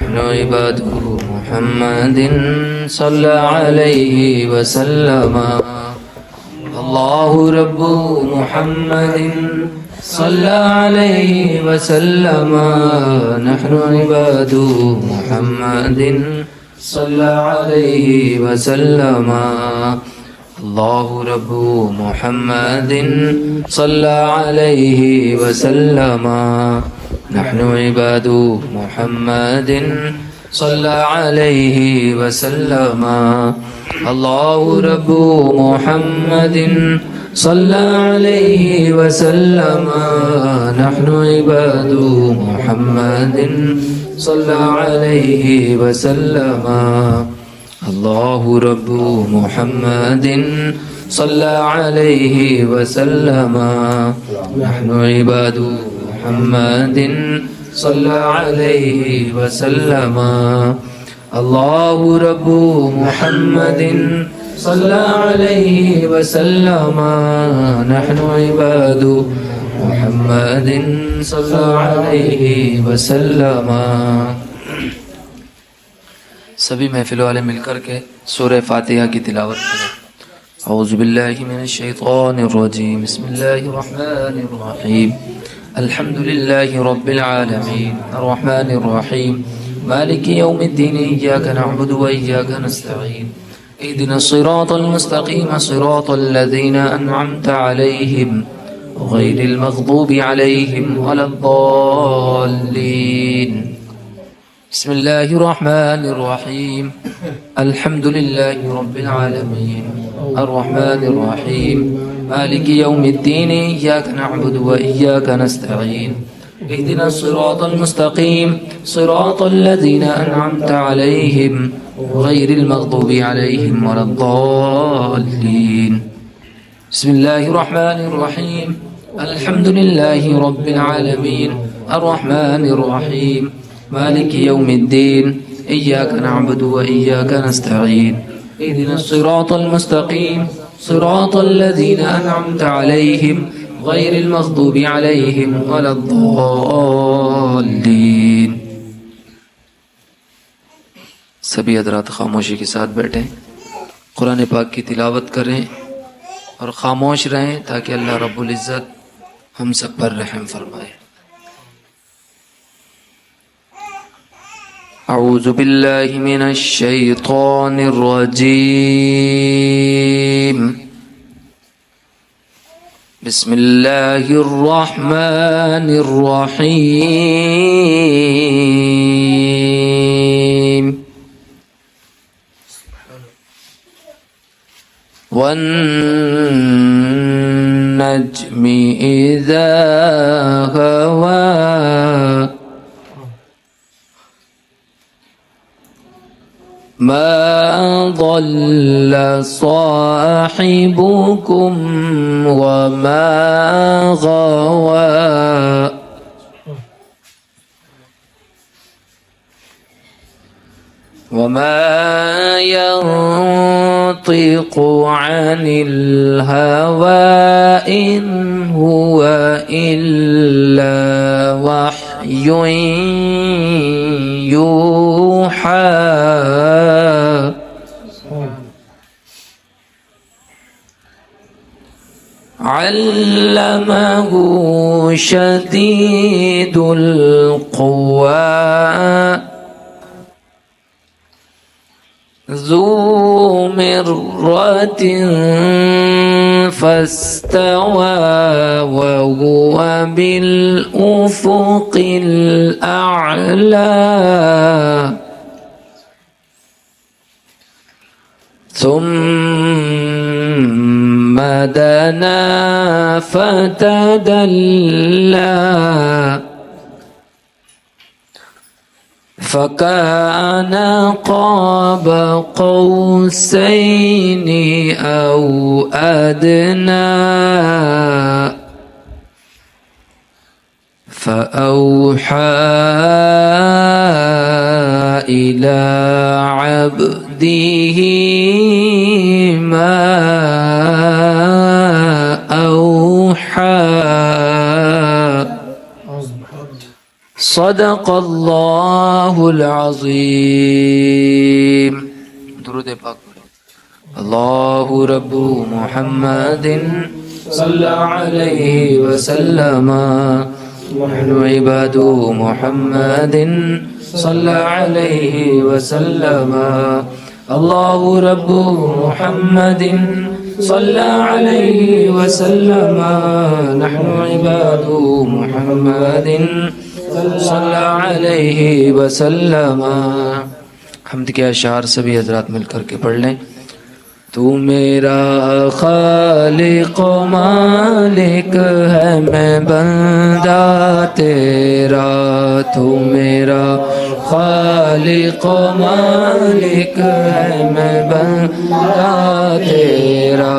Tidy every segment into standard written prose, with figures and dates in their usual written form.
نحن عباده محمد صلى عليه وسلم. الله رب محمد صلى عليه وسلم. نحن عباد محمد صلى عليه وسلم. الله رب محمد صلى عليه وسلم. نحن عباد محمد صلى عليه وسلم. الله رب محمد صلى عليه وسلم. نحن عباد محمد صلى عليه وسلم. الله رب محمد صلى عليه وسلم. نحن عباد محمد صلى عليه وسلم. الله رب محمد صلى عليه وسلم. نحن عباد محمد صلى عليه وسلم. سبھی محفل والے مل کر کے سورہ فاتحہ کی تلاوت کریں. اعوذ باللہ من الشیطان الرجیم. بسم اللہ الرحمن الرحیم. الحمد للہ رب العالمین الرحمن الرحیم مالک یوم الدین. ایاک نعبد و ایاک نستعین. اهدنا الصراط المستقیم صراط الذین انعمت علیہم غیر المغضوب علیہم ولا الضالین. بسم اللہ الرحمن الرحیم. الحمد للہ رب العالمین الرحمن الرحیم مالک یوم الدین. ایاک نعبد و ایاک نستعین. اهدنا الصراط المستقیم صراط الذین انعمت علیہم غیر المغضوب علیہم ولا الضالین. بسم اللہ الرحمن الرحیم. الحمد للہ رب العالمین الرحمن الرحیم مالک یوم الدین. ایاک نعبد و ایاک نستعین. اهدنا الصراط المستقیم صراط الذین انعمت علیہم غیر المغضوب علیہم ولا الضالین. سبھی حضرات خاموشی کے ساتھ بیٹھیں، قرآن پاک کی تلاوت کریں اور خاموش رہیں تاکہ اللہ رب العزت ہم سب پر رحم فرمائے. اعوذ باللہ من الشیطان الرجیم. بسم اللہ الرحمن الرحیم. والنجم اذا هوى ما ضل صاحبكم وما غوى وما ينطق عن الهوى إن هو إلا وحي يوحى. علمه شديد القوى ذو مرة فاستوى وهو بالأفق الأعلى. ثم دنا فتدلى فكان قاب قوسين أو أدنى. فأوحى إلى عبده ما أوحى. صدق اللہ العظیم. درود پاک. اللہ رب محمد صلی علیہ وسلم ونحن عباد محمد صلی علیہ وسلم. اللہ رب محمد صلی علیہ وسلم نحن عباد محمد صلی علیہ وسلم. حمد کے اشعار سبھی حضرات مل کر کے پڑھ لیں. تو میرا خالق و مالک ہے میں بندہ تیرا. تو میرا خالق و مالک ہے میں بندہ تیرا.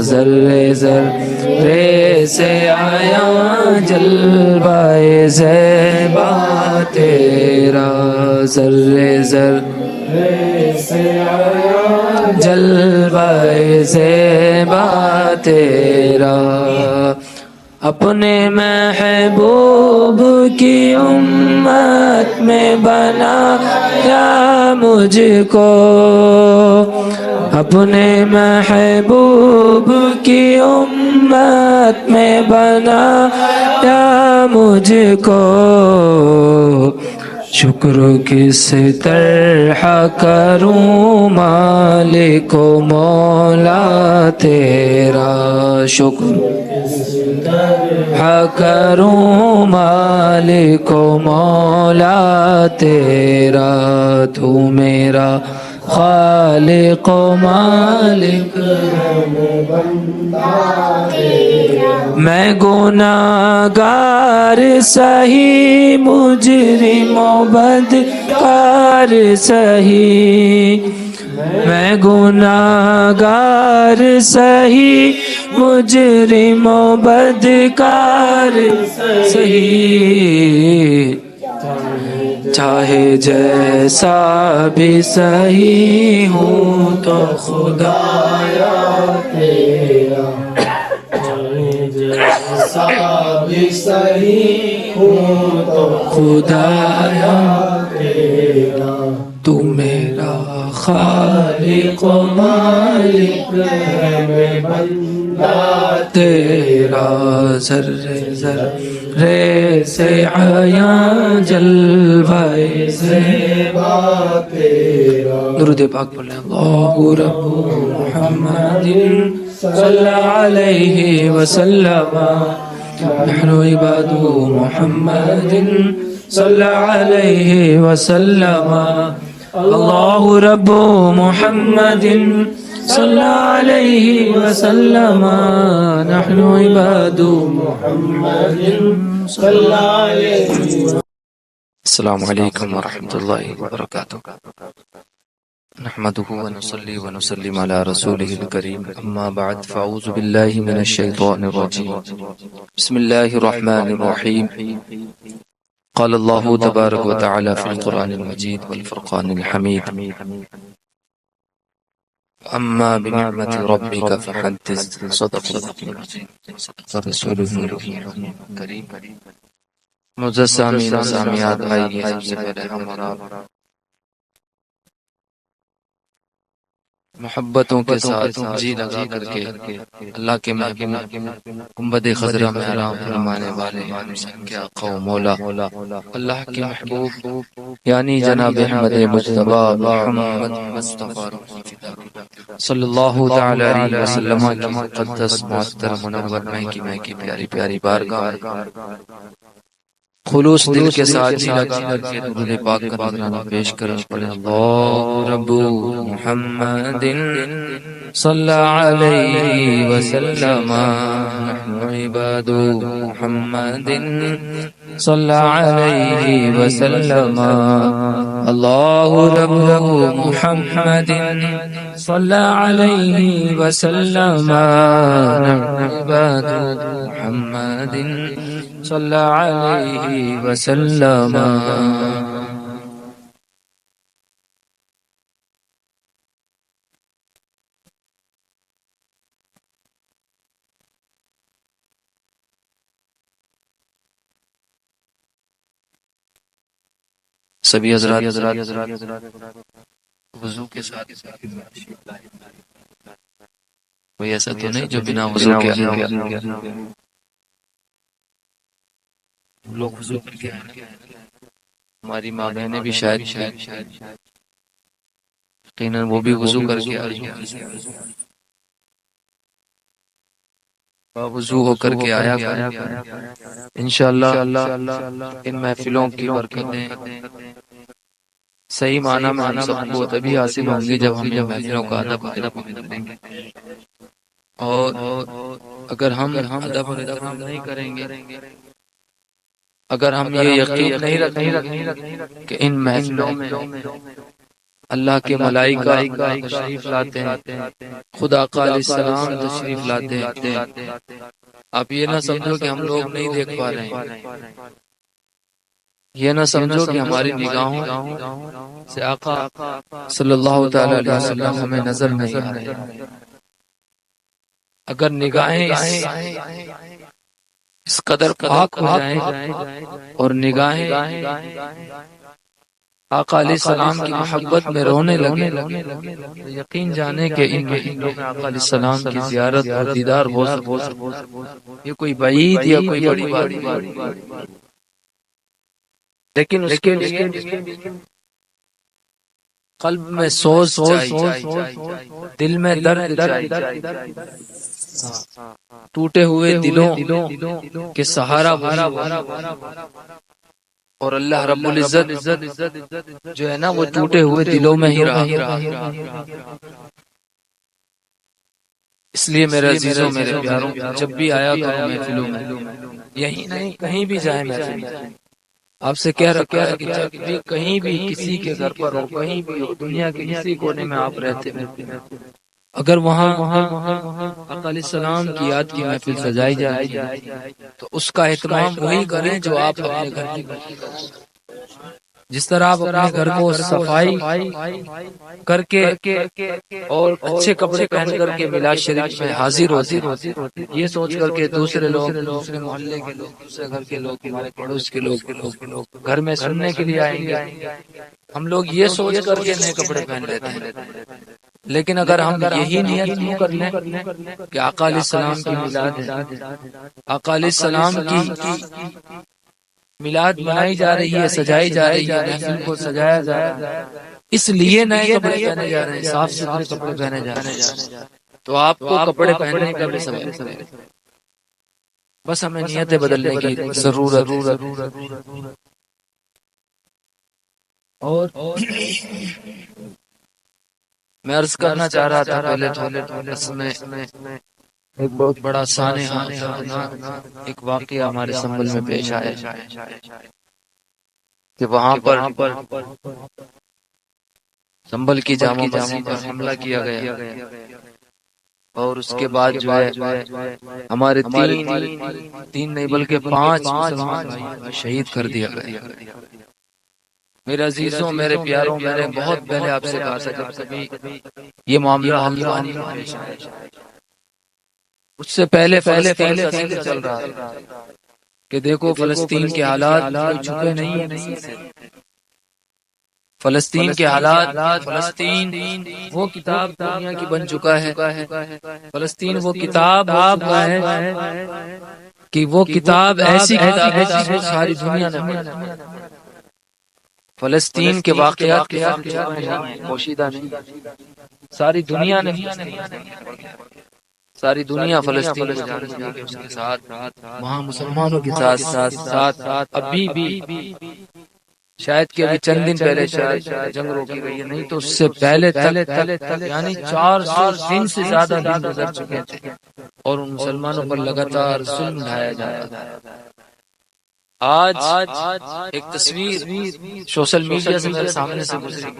ذرے ذرے سے آیا جلوہ زیبا تیرا. ذرے ذرے سے آیا جلوہ زیبا تیرا. اپنے محبوب کی امت میں بنایا مجھ کو. اپنے محبوب کی امت میں بنایا مجھ کو. شکر کس طرح کروں مالک و مولا تیرا. شکر کروں مالک و مولا تیرا. تو میرا خالق و مالک میں گناہگار سہی مجرم و بدکار سہی. میں گناہگار سہی مجرم و بدکار سہی. چاہے جیسا بھی سہی ہوں تو خدایا تیرا. چاہے جیسا بھی سہی ہوں تو خدایا تیرا. تو میرا خالق و مالک ہے میں بندہ تیرا. ذرے ذرے سے آیا جلوہ زیبا تیرا. درود پاک پڑھ لیں. اللہ رب محمد صلی علیہ وسلم نحن عباد محمد صلی علیہ وسلم. اللہ رب محمد صلی علیہ وسلم نحن عباد محمد صلی علیہ وسلم. السلام علیکم ورحمۃ اللہ وبرکاتہ. نحمده ونصلي ونسلم على رسوله الكريم. اما بعد فاعوذ بالله من الشيطان الرجيم. بسم الله الرحمن الرحيم. قال الله تبارك وتعالى في القرآن المجيد والفرقان الحميد. أما بنعمة ربك فحدث. صدق الله العظيم صدق رسوله الكريم. معزز سامعین و سامعات، آئیے سب سے پہلے ہمارا محبتوں کے ساتھ جی لگا کر کے اللہ کے محبوب گنبد خضرا میں آرام فرمانے والے کے آقا و مولا اللہ کے محبوب یعنی جناب احمد مجتبی محمد مصطفیٰ صلی اللہ تعالی علیہ وسلم کی مقدس معطر منور مہنگی پیاری پیاری بارگاہ خلوص دل کے ساتھ جی لگا کر کے درود پاک کا نذرانہ پیش کریں. پڑھیں اللہ رب محمد صلی علیہ وسلم نحن عباد محمد صلی علیہ وسلم. اللہ رب محمد صلی علیہ وسلم نحن عباد محمد صلی علیہ وسلم. سبھی حضرات وضو کے ساتھ کوئی ایسا تو نہیں جو بنا وضو کے لوگ وضو کر کے آئے نا. ہماری ماں بہنیں بھی شاید یقیناً وہ بھی وضو کر کے آئی ہیں. وضو ہو کر کے آیا انشاءاللہ ان محفلوں کی برکتیں صحیح معنی میں ہم سب کو تبھی حاصل ہوں گی جب ہم ان محفلوں کا ادب کریں گے. اور اگر ہم ادب اور احترام نہیں کریں گے، اگر ہم یہ یقین نہیں رکھیں گے کہ ان محفلوں میں اللہ کے ملائکہ تشریف لاتے ہیں، خدا آقا علیہ السلام تشریف لاتے ہیں، آپ یہ نہ سمجھو کہ ہم لوگ نہیں دیکھ پا رہے ہیں، یہ نہ سمجھو کہ ہماری نگاہوں سے آقا صلی اللہ تعالی علیہ وسلم ہمیں نظر نہیں آ رہے. اگر نگاہیں اس قدر پاک ہو جائیں اور نگاہیں آقا علیہ السلام کی محبت میں رونے لگے تو یقین جانے کہ ان محفلوں میں آقا علیہ السلام کی زیارت اور دیدار ہو سکتا ہے. یہ کوئی بعید یا کوئی بڑی بات نہیں، لیکن اس کے لیے قلب میں سوز چاہیے، دل میں درد چاہیے. ٹوٹے ہوئے دلوں کے سہارا اور اللہ رب العزت جو ہے نا وہ ٹوٹے ہوئے دلوں میں ہی رہا. اس لیے میرے عزیزوں میرے پیاروں، جب بھی آیا کرو محفلوں میں، یہی نہیں کہیں بھی جائیں محفل میں، آپ سے کہہ رکھا ہے کہ جب بھی کہیں بھی کسی کے گھر پر ہو، کہیں بھی ہو، دنیا کے کسی کونے میں آپ رہتے ہیں، اگر وہاں آقا علیہ السلام کی یاد کی محفل سجائی جائے تو اس کا اہتمام وہی کریں جو آپ اپنے گھر کی کریں. جس طرح آپ اپنے گھر کو صفائی کر کے اور اچھے کپڑے پہن کر کے میلاد شریف میں حاضر ہوتے ہیں، یہ سوچ کر کے دوسرے لوگ، دوسرے محلے کے لوگ، دوسرے گھر کے لوگ، ہمارے پڑوس کے لوگ گھر میں سننے کے لیے آئیں گے، ہم لوگ یہ سوچ کر کے نئے کپڑے پہن لیتے ہیں. لیکن اگر ہم یہی نیت کیوں کر لیں کہ آقا علیہ السلام کی میلاد ہے، آقا علیہ السلام کی میلاد منائی جا رہی ہے، سجائی جا رہی ہے، محفل کو سجایا جا رہا ہے، اس لیے نئے کپڑے پہنے جا رہے ہیں، صاف ستھرے کپڑے پہنے جا رہے ہیں، تو آپ کو کپڑے پہننے کا بھی سبب ہے. بس ہمیں نیتیں بدلنے کی ضرورت ہے. اور میں عرض کرنا چاہ رہا تھا پہلے اس میں ایک بہت بڑا سانحہ ایک واقعہ ہمارے سنبل میں پیش آیا کہ وہاں پر سنبل کی جامع مسجد پر حملہ کیا گیا اور اس کے بعد جو ہے ہمارے تین نہیں بلکہ 5 مسلمان شہید کر دیا گیا. میرے عزیزوں میرے پیاروں، میں نے بہت پہلے آپ سے کہا تھا جب کبھی یہ معاملہ حلوانی میں پیش آیا، اس سے پہلے فلسطین کا ذکر چل رہا تھا کہ دیکھو فلسطین کے حالات کوئی چھپے نہیں ہیں. فلسطین کے حالات، فلسطین وہ کتاب دنیا کی بن چکا ہے، فلسطین وہ کتاب ہو چکا ہے کہ وہ کتاب ایسی کتاب ہے جس کو ساری دنیا نے پڑھا. فلسطین کے واقعات کے ساتھ پوشیدہ نہیں، ساری دنیا نے، ساری دنیا فلسطین کو جانتی ہے کہ اس کے ساتھ وہاں مسلمانوں کے ساتھ ابھی بھی شاید کہ ابھی چند دن پہلے شاید جنگ روکی گئی ہے، نہیں تو اس سے پہلے تک یعنی 400 دن سے زیادہ دن گزر چکے تھے اور ان مسلمانوں پر لگاتار ظلم ڈھایا جا رہا تھا. آج ایک تصویر سوشل میڈیا سے میرے سامنے سے گزری،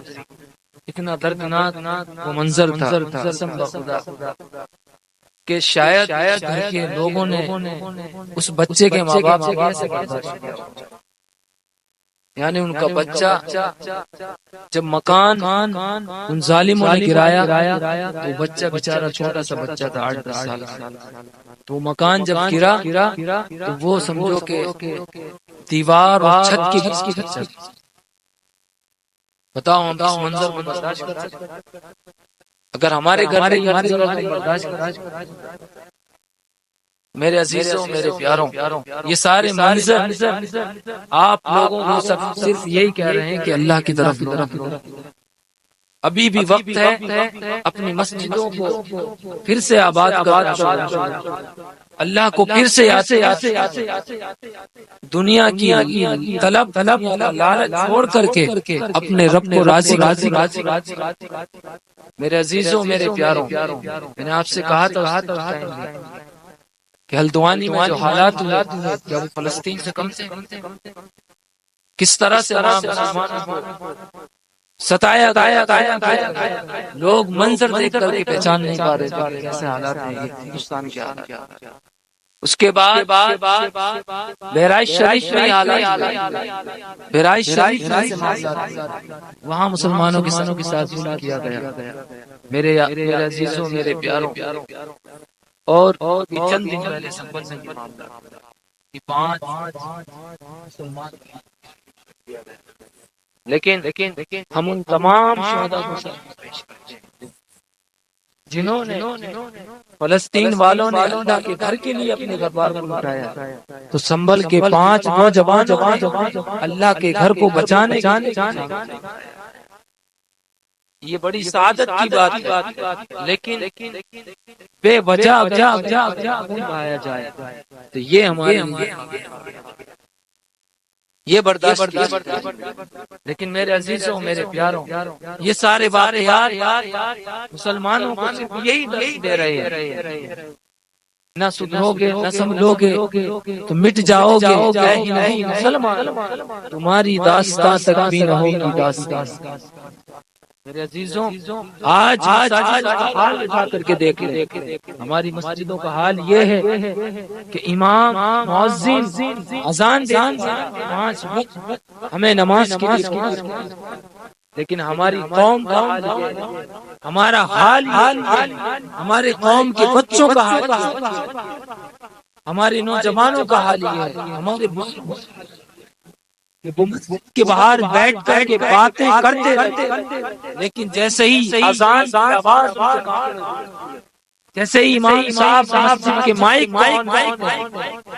اتنا دردناک وہ منظر تھا قسم بخدا کہ شاید گھر کے لوگوں نے اس بچے کے ماں باپ سے کیسے برداشت کیا، یعنی ان کا بچہ جب مکان ان ظالموں نے گرایا تو بچہ بیچارہ چھوٹا سا بچہ تھا 8-10 سال کا، تو مکان جب گرا تو وہ سمجھو کہ دیوار اور چھت کے بیچ کی بچہ، بتاؤ ہم اس منظر کو برداشت کر سکتے ہیں؟ اگر ہمارے گھر میں یہ منظر ہم برداشت کر سکتے ہیں؟ میرے عزیزوں، میرے پیاروں، یہ سارے منظر آپ لوگوں کو صرف یہی کہہ رہے ہیں کہ اللہ کی طرف لو۔ ابھی بھی وقت ہے اپنی مسجدوں کو پھر سے آباد کرنا، اللہ کو پھر سے یاد، دنیا کی طلب لالچ چھوڑ کر کے اپنے رب کو راضی۔ میرے عزیزوں، میرے پیاروں، میں نے آپ سے کہا تھا کہ ہلدوانی میں جو حالات ہوئے کیا وہ فلسطین سے کم تھے؟ کس طرح سے وہاں مسلمانوں کو ستایا گیا، لوگ منظر دیکھ کر کے پہچان نہیں پا رہے تھے کیسے حالات ہیں یہ ہندوستان کے حالات۔ اس کے بعد بہرائچ شریف میں حالات، بہرائچ شریف میں وہاں مسلمانوں کے ساتھ ظلم کیا گیا۔ میرے عزیزوں، میرے پیاروں، اور چند دن پہلے سنبھل میں یہ معاملہ کہ 5 مسلمان کیا گیا، لیکن ہم ان تمام شہداء کو پیش کرتے ہیں جنہوں نے فلسطین والوں نے اللہ کے گھر کے لیے اپنے گھر بار کو لوٹایا، تو سنبھل کے 5 نوجوان اللہ کے گھر کو بچانے یہ بڑی سعادت کی بات، لیکن بے وجہ بھایا جائے تو یہ ہمارے یہ برداشت۔ لیکن میرے عزیزوں، میرے پیاروں، یہ سارے واقعات مسلمانوں کو صرف یہی دے رہے ہیں، نہ سدھرو گے، نہ سمجھو گے تو مٹ جاؤ گے، نہیں مسلمان تمہاری داستان تک بھی نہ ہوگی داستان۔ میرے عزیزوں، آج حال اٹھا کر کے دیکھ لیں، ہماری مسجدوں کا حال یہ ہے کہ امام مؤذن اذان دے 5 وقت ہمیں نماز کے لیے، لیکن ہماری قوم کا حال یہ ہے، ہمارا حال ہمارے قوم کے بچوں کا حال، ہمارے نوجوانوں کا حال یہ ہے، ہمارے کے باہر بیٹھ کر کے باتیں کرتے رہتے، لیکن جیسے ہی اذان کی آواز، جیسے ہی امام صاحب مسجد کے مائک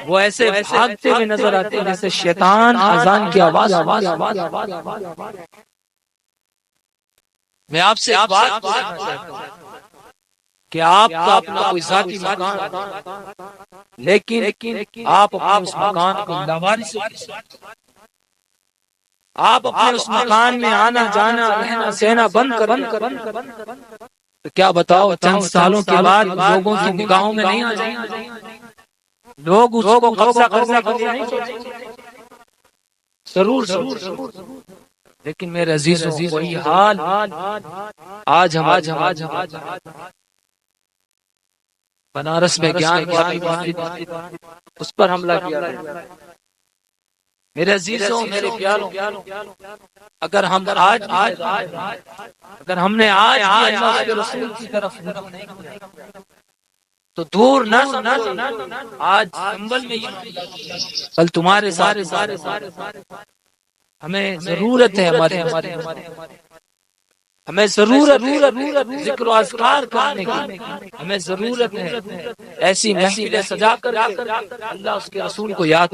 وہ ایسے بھاگتے ہوئے نظر آتے ہیں جیسے شیطان اذان کی آواز۔ میں آپ سے ایک بات پوچھنا چاہتا ہوں کہ آپ کا اپنا کوئی ذاتی مکان، لیکن آپ اپنے اس مکان کو لاوارث، آپ اپنے اس مکان میں آنا جانا رہنا سہنا بند کر، تو کیا بتاؤ چند سالوں کے بعد لوگوں کی نگاہوں میں نہیں آ جائیں گے؟ لوگ اس کو قبضہ کرنے کے لیے نہیں سوچیں گے؟ ضرور۔ لیکن میرے عزیزوں، وہی حال آج بنارس میں گیان اس پر حملہ کیا گیا۔ میرے عزیزوں، میرے پیاروں، اگر ہم نے آج اللہ کے رسول کی طرف تو دور نہ آج سنبل میں کل تمہارے سارے ہمیں ضرورت ہے، ہمیں ضرورت ذکر و اذکار کرنے کی، ہمیں ضرورت ہے ایسی محفلیں سجا کر اللہ اس کے رسول کو یاد۔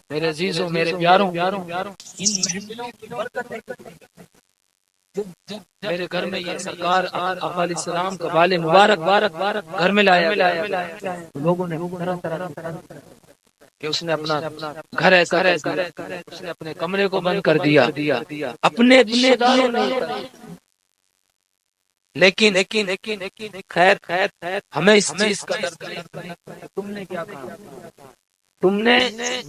میرے عزیزوں، میرے پیاروں، ان محفلوں کی برکت میرے گھر میں یہ سرکار آقا علیہ السلام کا بال مبارک گھر میں لایا، لوگوں نے کہ اس نے اپنا گھر ایسا اس نے اپنے کمرے کو بند کر دیا اپنے داروں نے، لیکن خیر ہمیں اس چیز کا تم نے کیا کہا، تم نے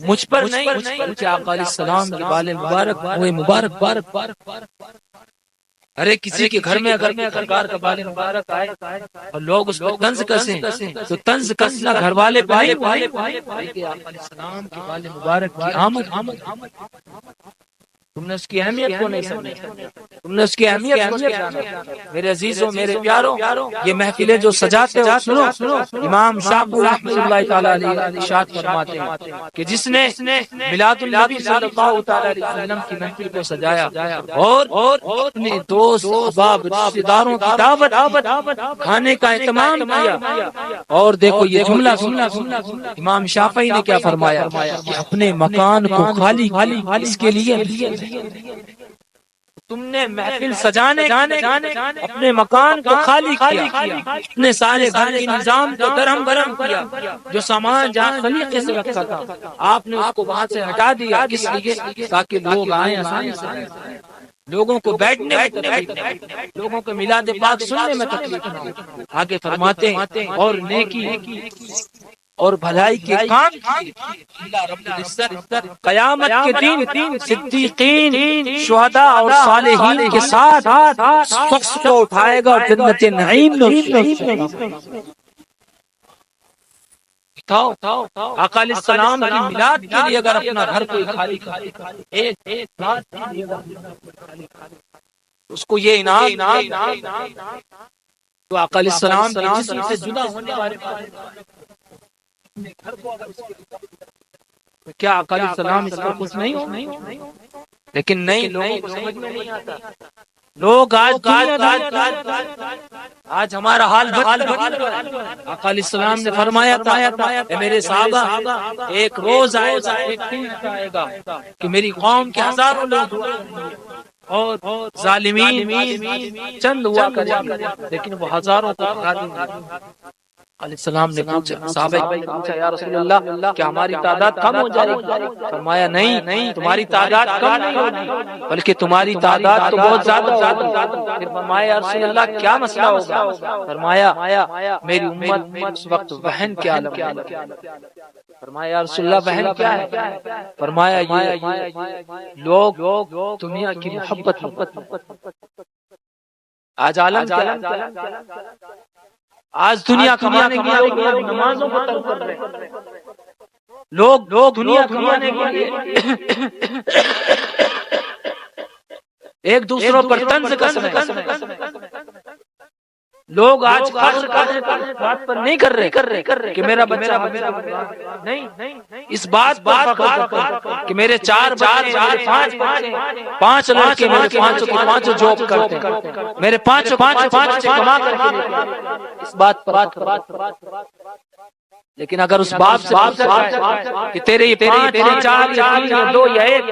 مجھ پر نہیں بلکہ آقا علیہ السلام کے بال مبارک ارے کسی کے گھر میں اگر سرکار کا بال مبارک آئے اور لوگ اس پر طنز کسیں تو طنز کسنا گھر والے پائے آقا علیہ السلام کے بال مبارک کی آمد۔ تم نے اس کی اہمیت کو نہیں سمجھا، تم نے اس کی اہمیت کو نہیں جانا۔ میرے عزیزوں، میرے پیاروں، یہ محفلیں جو سجاتے ہو، سنو، امام شافعی رحمۃ اللہ تعالی علیہ ارشاد فرماتے ہیں کہ جس نے میلاد النبی صلی اللہ تعالی علیہ وسلم کی محفل کو سجایا اور اپنے دوست احباب رشتہ داروں کی دعوت کھانے کا اہتمام کیا، اور دیکھو یہ جملہ امام شافعی نے کیا فرمایا کہ اپنے مکان کو خالی اس کے لیے تم نے محفل سجانے اپنے مکان کو خالی کیا، اپنے سارے گھر کے نظام کو درہم برہم کیا، جو سامان جہاں خلیقے سے رکھا تھا آپ نے اس کو وہاں سے ہٹا دیا، کس لیے؟ تاکہ لوگ آئیں آسانی سے، لوگوں کو بیٹھنے میں تکلیف نہ ہو، لوگوں کو میلاد پاک سننے میں تکلیف نہ ہو۔ آگے فرماتے ہیں اور نیکی اور بھلائی کے کام اللہ رب العزت قیامت کے دن صدیقین، شہداء اور صالحین کے ساتھ شخص کو اٹھائے گا اور جنت نعیم میں آقا علیہ السلام کی میلاد کے لیے اگر اپنا گھر کوئی خالی ایک رات اس کو یہ انعام تو آقا علیہ السلام کے جسم سے جدا ہونے والے گھر کو اگر کیا آقا علیہ السلام اس پر خوش نہیں ہو؟ لیکن نہیں، لوگوں کو سمجھ میں نہیں آتا۔ لوگ آج ہمارا حال آقا علیہ السلام نے فرمایا تھا اے میرے صحابہ، ایک روز آئے گا، ایک دن آئے گا کہ میری قوم کے ہزاروں لوگ اور ظالمین چند ہوا کریں گے، لیکن وہ ہزاروں کو بھگا دیں گے۔ علیہ السلام نے پوچھا، صحابہ نے پوچھا یا رسول اللہ کیا ہماری تعداد کم ہو جائے گی؟ فرمایا نہیں، تمہاری تعداد کم نہیں ہوگی بلکہ تمہاری تعداد تو بہت زیادہ ہوگی۔ پھر فرمایا یا رسول اللہ کیا مسئلہ ہوگا؟ فرمایا میری امت اس وقت وہن کے عالم میں۔ فرمایا یا رسول اللہ وہن کیا ہے؟ فرمایا یہ لوگ دنیا کی محبت آج عالم آج دنیا کمانے کے لیے لوگ نمازوں کو ترک کر رہے ہیں، لوگ دنیا کمانے کے لیے ایک دوسروں پر طنز کس رہے ہیں۔ لوگ آج بات پر نہیں کر رہے کہ میرا بچہ نہیں، اس بات پر فخر کرتے کہ میرے چار پانچ لڑکے، میرے پانچ جاب کرتے ہیں، میرے پانچ کما کر اس بات پر لیکن اگر اس باپ سے کہ تیرے یہ پانچ یا چار یا تین یا دو یا ایک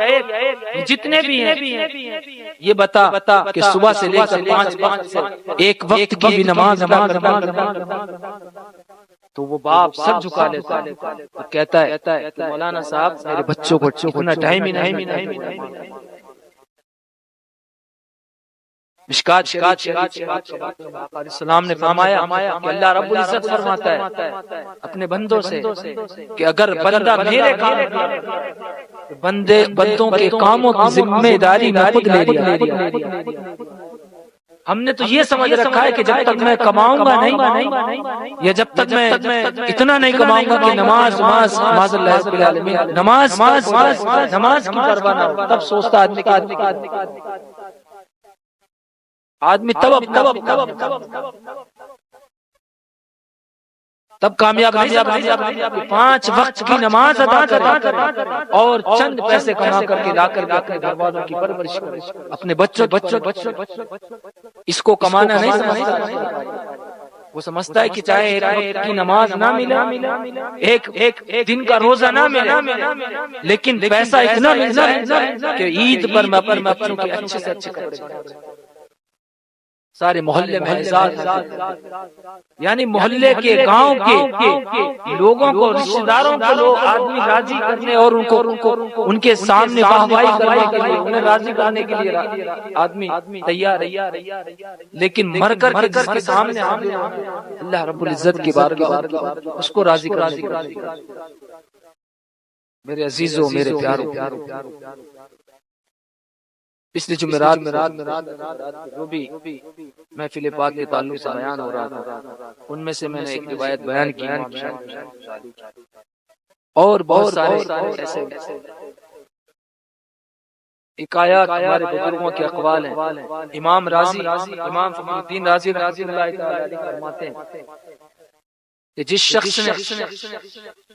جتنے بھی ہیں یہ بتا کہ صبح سے لے کر پانچ ایک وقت کی بھی نماز تو وہ باپ سب جھکا لیتا ہے اور کہتا ہے مولانا صاحب میرے بچوں کو اتنا ٹائم ہی نہیں۔ مشکات السلام نے فرمایا کہ اللہ رب العزت فرماتا ہے اپنے بندوں سے کہ اگر بندہ میرے کام بندوں کے کاموں کی ذمہ داری میں خود لے لیا۔ ہم نے تو یہ سمجھ رکھا ہے کہ جب تک میں کماؤں گا نہیں، یا جب تک میں اتنا نہیں کماؤں گا کہ نماز اللہ رب العالمین نماز کی پرواہ نہ ہو، تب سوچتا آدمی تب کامیاب نہیں۔ 5 وقت کی نماز ادا کرے اور چند پیسے کما کر کے لا کر گھر والوں کی پرورش کرے، اپنے بچوں اس کو کمانا نہیں سمجھتا۔ وہ سمجھتا ہے کہ چاہے ایک وقت کی نماز نہ ملے، ایک دن کا روزہ نہ ملے، لیکن پیسہ اتنا مل جائے کہ عید پر میں اپنے بچوں کے اچھے سے اچھے کپڑے سارے محلے میں یعنی محلے کے گاؤں کے لوگوں کو، رشتہ داروں کو لوگ آدمی راضی کرنے اور ان کے سامنے واہواہی کرنے کے لیے، انہیں راضی کرنے کے لیے آدمی تیار ہے، لیکن مر کر کے جس کے سامنے اللہ رب العزت کی بارگاہ اس کو راضی کرنے کے لیے۔ میرے عزیزوں، میرے پیاروں، پچھلی جمعرات جو بھی محفل پاک کے تعلق سے بیان ہو رہا تھا ان میں سے میں نے ایک روایت بیان کی اور بہت سارے ایسے حکایات ہمارے بزرگوں کے اقوال ہیں۔ امام راضی، امام فخر الدین رازی رحمۃ اللہ تعالی علیہ فرماتے ہیں کہ جس شخص نے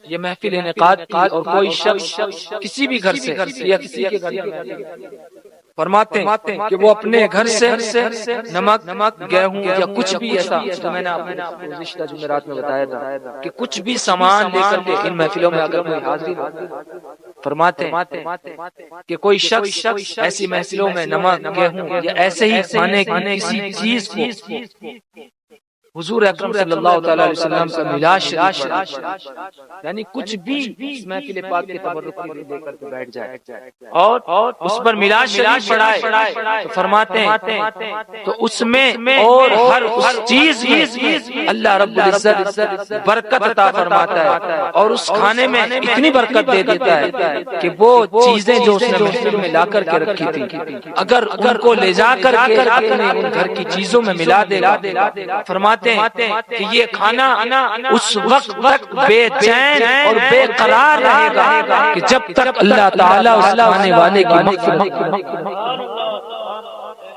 یہ محفل انعقاد کی اور کوئی شخص کسی بھی گھر سے یا کسی کے گھر فرماتے ہیں کہ وہ اپنے گھر سے نمک، گیہوں یا کچھ بھی ایسا، تو میں نے آپ کو گزشتہ جمعرات میں بتایا تھا کہ کچھ بھی سامان لے کر کے ان محفلوں میں اگر کوئی حاضر ہو، فرماتے ہیں کہ کوئی شخص ایسی محفلوں میں نمک، گیہوں یا ایسے ہی کھانے کی کسی چیز کو حضور اکرم صلی اللہ تعالی علیہ وسلم کا ملا شریف یعنی کچھ بھی اس محفل پاک کے تبرک کے لیے لے کر کے بیٹھ جائے اور اس پر ملا شریف پڑھائے تو فرماتے ہیں تو اس میں اور ہر اس چیز میں اللہ رب العزت برکت عطا فرماتا ہے اور اس کھانے میں اتنی برکت دے دیتا ہے کہ وہ چیزیں جو اس نے محفل میں لا کر کے رکھی تھی اگر ان کو لے جا کر کے اپنے گھر کی چیزوں میں ملا دے گا، فرماتے ہیں کہ یہ کھانا اس وقت تک بے چین اور بے قرار رہے گا کہ جب تک اللہ تعالیٰ اس کھانے والے کی مغفرت۔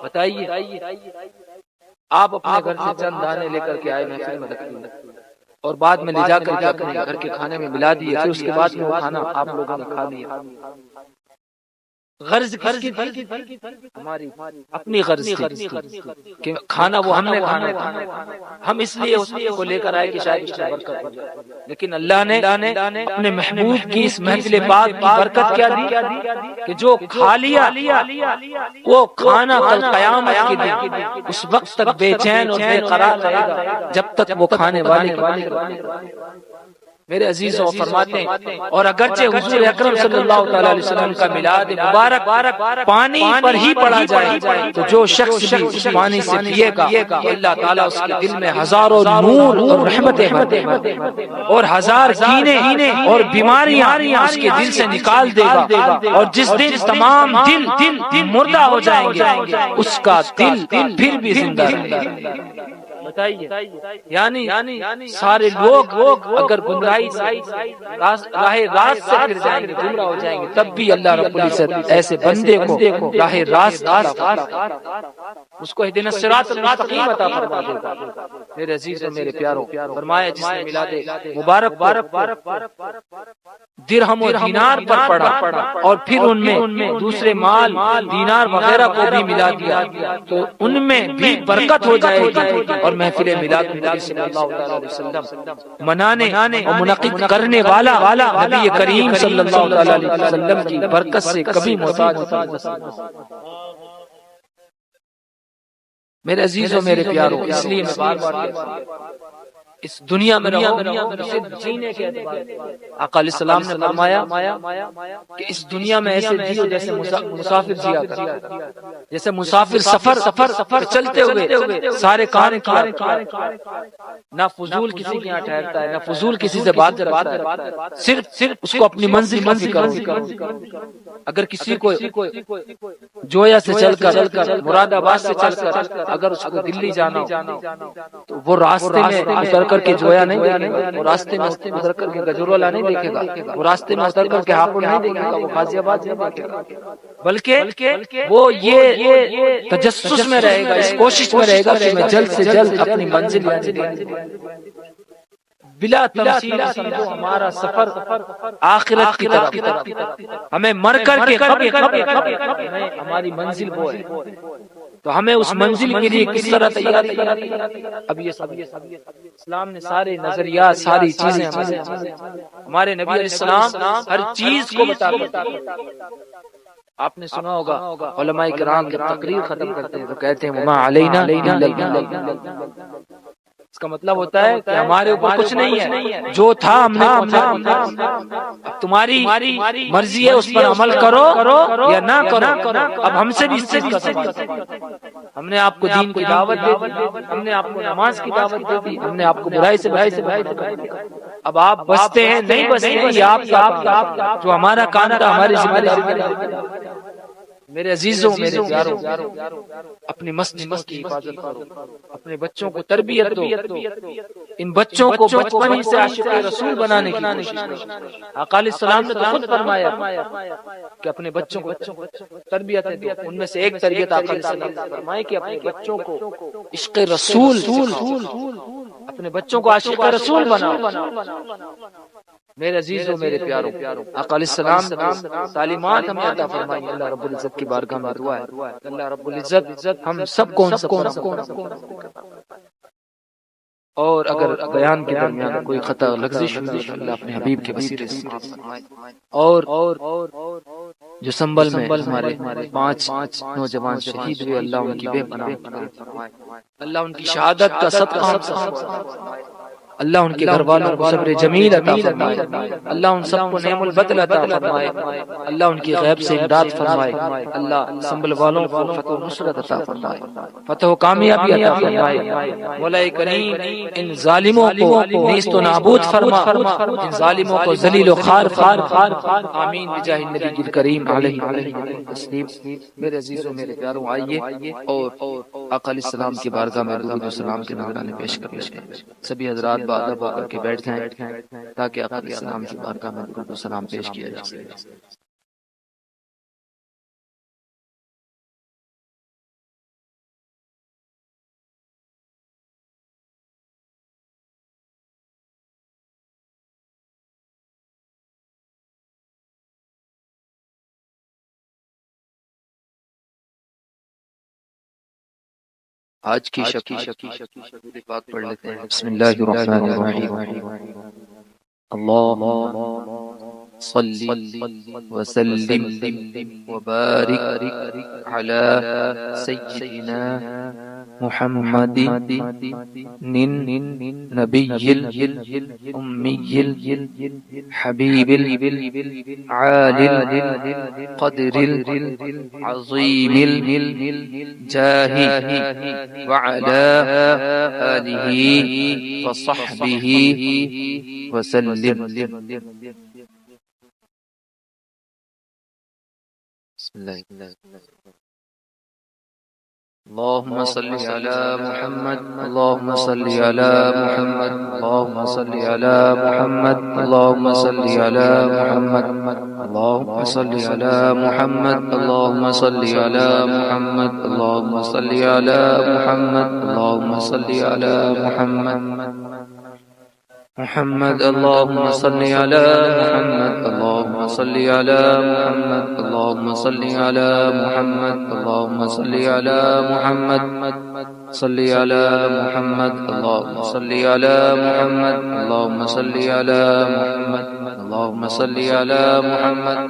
بتائیے آپ اپنے گھر سے چند دانے لے کر کے آئے محفل میں رکھیں اور بعد میں لے جا کر کے اپنے گھر کے کھانے میں ملا دیے، پھر اس کے بعد میں وہ کھانا آپ لوگوں نے کھا لیا۔ غرض کی ہماری اپنی غرض کہ کھانا وہ ہم نے کھانا تھا، ہم اس لیے اس کو لے کر آئے کہ شاید اس میں برکت ہو جائے، لیکن اللہ نے اپنے محبوب کی اس محفل پاک کی برکت کیا دی کہ جو کھا لیا وہ کھانا کل قیامت کے دن اس وقت تک بے چین اور بے قرار رہے گا جب تک وہ کھانے والے کی۔ میرے عزیزوں فرماتے ہیں اور اگرچہ حضور اکرم صلی اللہ تعالی علیہ وسلم کا میلاد مبارک پانی پر ہی پڑا جائے تو جو شخص بھی اس پانی سے پیے گا اللہ تعالیٰ اس کے دل میں ہزاروں نور اور رحمتیں اور ہزار کینے اور بیماریاں اس کے دل سے نکال دے گا، اور جس دن تمام دل مردہ ہو جائیں گے اس کا دل پھر بھی زندہ رہے گا۔ بتائیے یعنی سارے لوگ اگر گمراہی راہ راست سے پھر جائیں گے، گمراہ ہو جائیں گے، تب بھی اللہ رب العزت ایسے بندے کو راہ راست اس کو اہدنا الصراط المستقیم عطا فرما دے گا۔ میرے عزیز اور میرے پیاروں، فرمایا جس نے میلاد مبارک درہم و دینار پر پڑا اور پھر ان میں دوسرے مال دینار وغیرہ کو بھی ملا دیا تو ان میں بھی برکت ہو جائے گی، اور محفل میلاد النبی صلی اللہ علیہ وسلم منانے اور منعقد کرنے والا نبی کریم صلی اللہ علیہ وسلم کی برکت سے کبھی محتاج نہیں۔ میرے عزیزوں میرے پیاروں، اس لیے میں بار بار اس دنیا میں رہو صرف جینے کے اعتبار آقا علیہ السلام نے فرمایا کہ اس دنیا میں ایسے جیو جیسے مسافر جیا کرتا، جیسے مسافر سفر چلتے ہوئے سارے کام نہ فضول کسی کے یہاں ٹھہرتا ہے، نہ فضول کسی سے بات کرتا ہے، صرف اس کو اپنی منزل کرو۔ اگر کسی کو جویا سے چل کر مراد آباد سے چل کر اگر اس کو دلی جانا ہو تو وہ راستے میں اتر کر کے جویا نہیں دیکھے گا، وہ راستے میں اتر کر کے گجرولا نہیں دیکھے گا، وہ راستے میں اتر کر کے ہاپوڑ نہیں دیکھے گا، وہ غازی آباد نہیں دیکھے گا، بلکہ وہ یہ تجسس میں رہے گا، اس کوشش میں رہے گا کہ میں جلد سے جلد اپنی منزل بلا تمثیل سمجھو ہمارا سفر آخرت کی طرف، ہمیں مر کر کے ہماری منزل وہ ہے، تو ہمیں اس منزل کے لیے کس طرح تیاری کرنی ہے۔ اب یہ سب اسلام نے سارے نظریات ساری چیزیں ہمارے نبی علیہ السلام ہر چیز کو بتا دیتے۔ آپ نے سنا ہوگا علماء کرام جب تقریر ختم کرتے ہیں تو کہتے ہیں وما علینا الا البلاغ، اس کا مطلب ہوتا ہے کہ ہمارے اوپر کچھ نہیں ہے، جو تھا ہم نے پہنچا دیا، اب تمہاری مرضی ہے اس پر عمل کرو یا نہ کرو، اب ہم سے بھی اس چیز کا سوال۔ ہم نے آپ کو دین کی دعوت دے دی، ہم نے آپ کو نماز کی دعوت دے دی، ہم نے آپ کو برائی سے اب آپ بچتے ہیں نہیں بچتے ہیں، یہ آپ جو ہمارا کام تھا ہماری ذمہ داری۔ میرے عزیزوں میرے پیاروں، اپنی مسجدوں کی حفاظت کرو، اپنے بچوں کو تربیت دو، ان بچوں کو بچپن ہی سے عاشق رسول بنانے کی کوشش کرو۔ آقا علیہ السلام نے تو خود فرمایا کہ اپنے بچوں کو تربیت دو، ان میں سے ایک تربیت آقا علیہ السلام نے فرمائی کہ اپنے بچوں کو عشق رسول سکھاؤ، اپنے بچوں کو عاشق رسول بناؤ۔ میرے عزیزوں میرے پیاروں، آقا علیہ السلام تعلیمات ہمیں عطا فرمائی۔ اللہ رب العزت کی بارگاہ میں دعا ہے اللہ رب العزت ہم سب کو اور اگر بیان کے درمیان کوئی خطا لغزش ہوئی تو اللہ اپنے حبیب کے وسیلے سے معاف فرمائے۔ اور جو سنبل میں ہمارے 5 نوجوان شہید ہوئے، اللہ ان کی بے پناہ فرمائے، اللہ ان کی شہادت کا صدقہ ہم سب فرمائے، اللہ ان کے گھر والوں کو صبر جمیل عطا فرمائے، اللہ ان سب کو نعم البدل عطا فرمائے، اللہ ان کی غیب سے امداد فرمائے، اللہ سنبل والوں کو فتح و نصرت عطا فرمائے، فتح و کامیابی عطا فرمائے۔ مولا کریم ان ظالموں کو نیست و نابود فرما، ان ظالموں کو ذلیل و خوار فرما، آمین بجاہ النبی الکریم علیہ التسلیم۔ میرے عزیزوں میرے پیاروں، آئیے اور آقا علیہ السلام کی بارگاہ میں درود و سلام کے نذرانے پیش کر لیں۔ سبھی حضرات بادب آ کر کے بیٹھ جائیں تاکہ آقا علیہ السلام کی بارگاہ میں درود و سلام پیش کیا جا سکے۔ آج کی بات پڑھ لیتے ہیں۔ بسم اللہ الرحمن الرحیم۔ اللهم صل وسلم وبارك على سيدنا محمد نبي الأمي الحبيب العالي القدر العظيم الجاه وعلى آله وصحبه وسلم۔ بسم الله۔ اللهم صل على محمد، اللهم صل على محمد، اللهم صل على محمد، اللهم صل على محمد، اللهم صل على محمد، اللهم صل على محمد، اللهم صل على محمد، اللهم صل على محمد محمد، اللهم صل على محمد، اللهم صل على محمد، اللهم صل على محمد، اللهم صل على محمد، صل على محمد، اللهم صل على محمد، اللهم صل على محمد، اللهم صل على محمد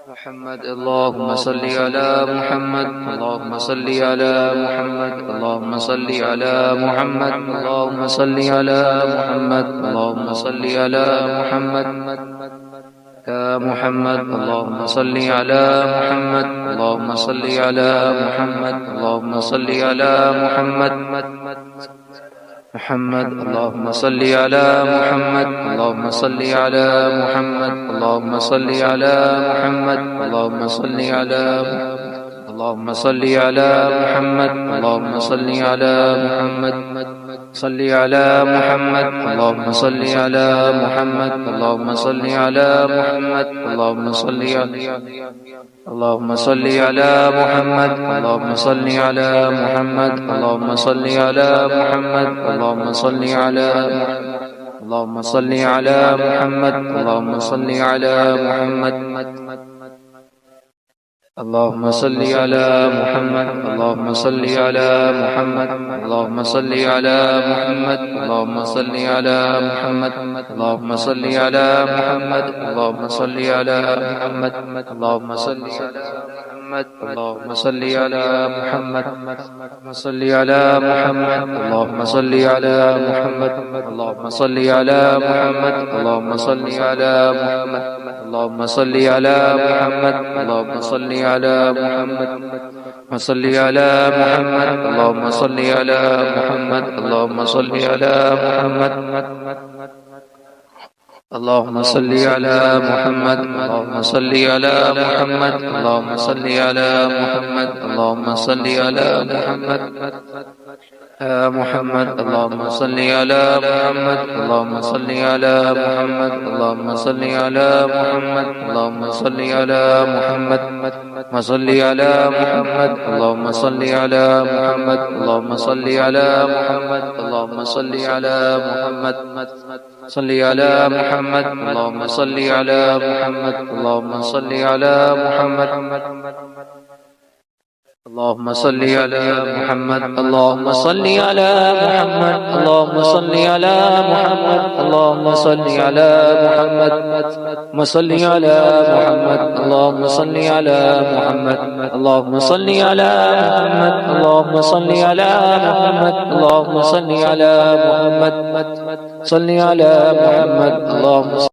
محمد، اللهم صل على محمد، اللهم صل على محمد، اللهم صل على محمد، اللهم صل على محمد، اللهم صل على محمد يا محمد، اللهم صل على محمد، اللهم صل على محمد، اللهم صل على محمد محمد، اللهم صل على محمد، اللهم صل على محمد، اللهم صل على محمد، اللهم صل على اللهم صل على محمد، اللهم صل على محمد، صل على محمد، اللهم صل على محمد، اللهم صل على محمد، اللهم صل على اللهم صل على محمد، اللهم صل على محمد، اللهم صل على محمد، اللهم صل على اللهم صل على محمد، اللهم صل على محمد، اللهم صل على محمد، اللهم صل على محمد، اللهم صل على محمد، اللهم صل على محمد، اللهم صل على محمد، اللهم صل على محمد، اللهم صل على محمد، اللهم صل على محمد، صل على محمد، اللهم صل على محمد، اللهم صل على محمد، اللهم صل على محمد، اللهم صل على محمد، اللهم صل على محمد، وصل على محمد، اللهم صل على محمد، اللهم صل على محمد، اللهم صل على محمد اللهم صل على محمد اللهم صل على محمد اللهم صل على محمد محمد اللهم صل على محمد اللهم صل على محمد اللهم صل على محمد اللهم صل على محمد وصل على محمد اللهم صل على محمد اللهم صل على محمد اللهم صل على محمد صل على محمد اللهم صل على محمد اللهم صل على محمد اللهم صل على محمد اللهم صل على محمد اللهم صل على محمد اللهم صل على محمد وصل على محمد اللهم صل على محمد اللهم صل على محمد اللهم صل على محمد اللهم صل على محمد صل على محمد اللهم